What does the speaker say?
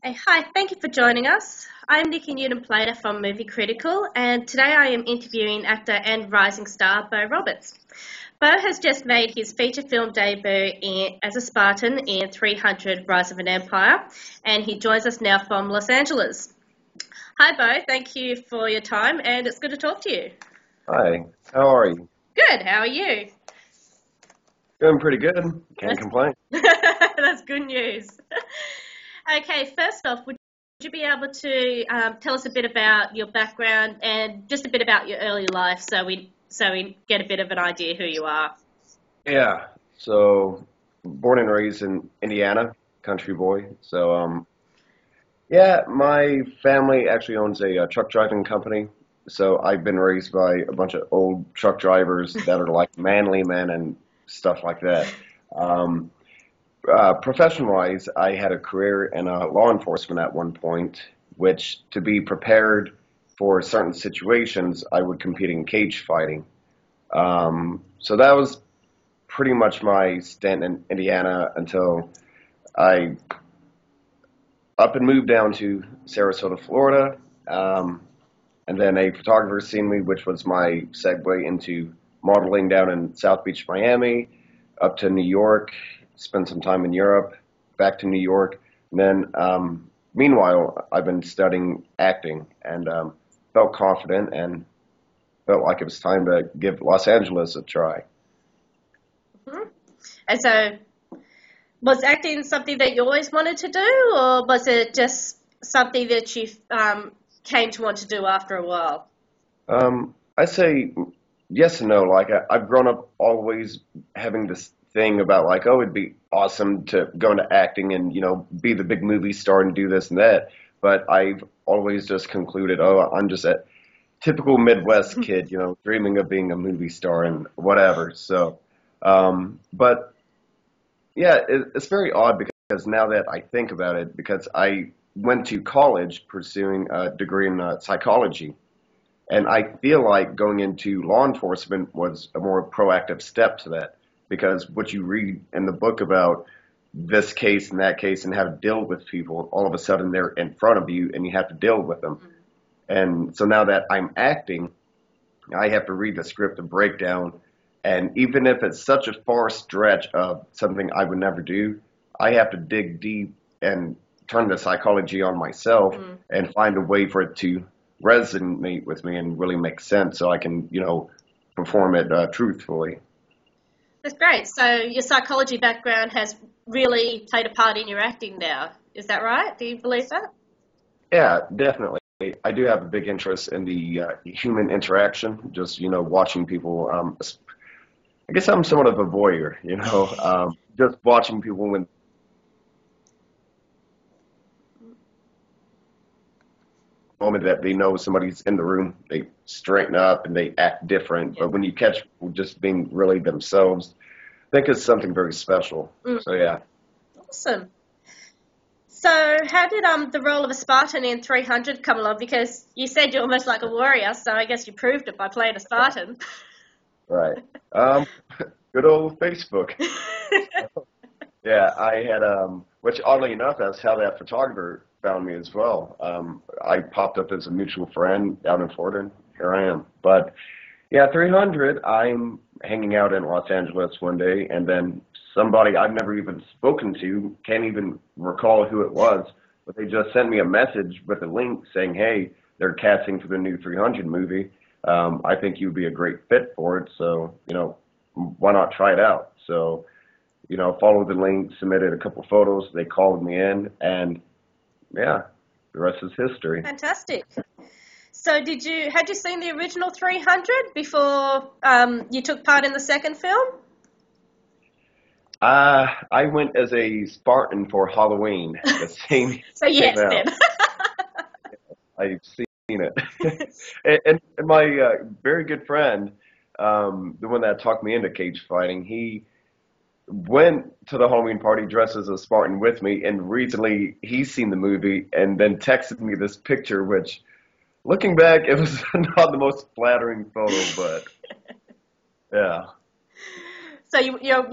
Hi, thank you for joining us. I'm Nicki Newton-Plater from Movie Critical, and today I am interviewing actor and rising star Beau Roberts. Beau has just made his feature film debut as a Spartan in 300 Rise of an Empire, and he joins us now from Los Angeles. Hi Beau, thank you for your time, and it's good to talk to you. Hi, how are you? Good, how are you? Doing pretty good. Can't complain. That's good news. Okay, first off, would you be able to tell us a bit about your background and just a bit about your early life so we get a bit of an idea who you are? Yeah, so born and raised in Indiana, country boy. Yeah, my family actually owns a truck driving company. So I've been raised by a bunch of old truck drivers that are like manly men and stuff like that. Um, Profession-wise, I had a career in law enforcement at one point, which to be prepared for certain situations, I would compete in cage fighting. So that was pretty much my stint in Indiana until I up and moved down to Sarasota, Florida. Um, and then a photographer seen me, which was my segue into modeling down in South Beach, Miami, up to New York, spent some time in Europe, back to New York. And then, meanwhile, I've been studying acting and felt confident and felt like it was time to give Los Angeles a try. Mhm. And so, was acting something that you always wanted to do, or was it just something that you came to want to do after a while? I say yes and no. Like I've grown up always having this thing about like, oh, it'd be awesome to go into acting and be the big movie star and do this and that. But I've always just concluded, oh, I'm just a typical Midwest kid, dreaming of being a movie star and whatever. But yeah, it's very odd because now that I think about it, because I went to college pursuing a degree in psychology. And I feel like going into law enforcement was a more proactive step to that because what you read in the book about this case and that case and how to deal with people, all of a sudden they're in front of you and you have to deal with them. And so now that I'm acting, I have to read the script, the breakdown, and even if it's such a far stretch of something I would never do, I have to dig deep and turn the psychology on myself and find a way for it to resonate with me and really make sense so I can, perform it truthfully. That's great. So your psychology background has really played a part in your acting now. Is that right? Do you believe that? Yeah, definitely. I do have a big interest in the human interaction, just, watching people. I guess I'm somewhat of a voyeur, just watching people when the moment that they know somebody's in the room, they straighten up and they act different. Yeah. But when you catch people just being really themselves, I think it's something very special. Mm, So yeah. awesome. So how did the role of a Spartan in 300 come along? Because you said you're almost like a warrior, so I guess you proved it by playing a Spartan. Right. Um, Good old Facebook. Yeah, I had which oddly enough, that's how that photographer found me as well. I popped up as a mutual friend down in Florida, and here I am. But yeah, 300. I'm hanging out in Los Angeles one day, and then somebody I've never even spoken to, can't even recall who it was, but they just sent me a message with a link saying, "Hey, they're casting for the new 300 movie. I think you'd be a great fit for it. So why not try it out?" So followed the link, submitted a couple photos. They called me in, and yeah, the rest is history. Fantastic. So had you seen the original 300 before you took part in the second film? I went as a Spartan for Halloween. The same So came yes, then. out. I've seen it, and my very good friend, the one that talked me into cage fighting, he went to the Halloween party dressed as a Spartan with me, and recently he's seen the movie and then texted me this picture, which, looking back, it was not the most flattering photo, but yeah. So you were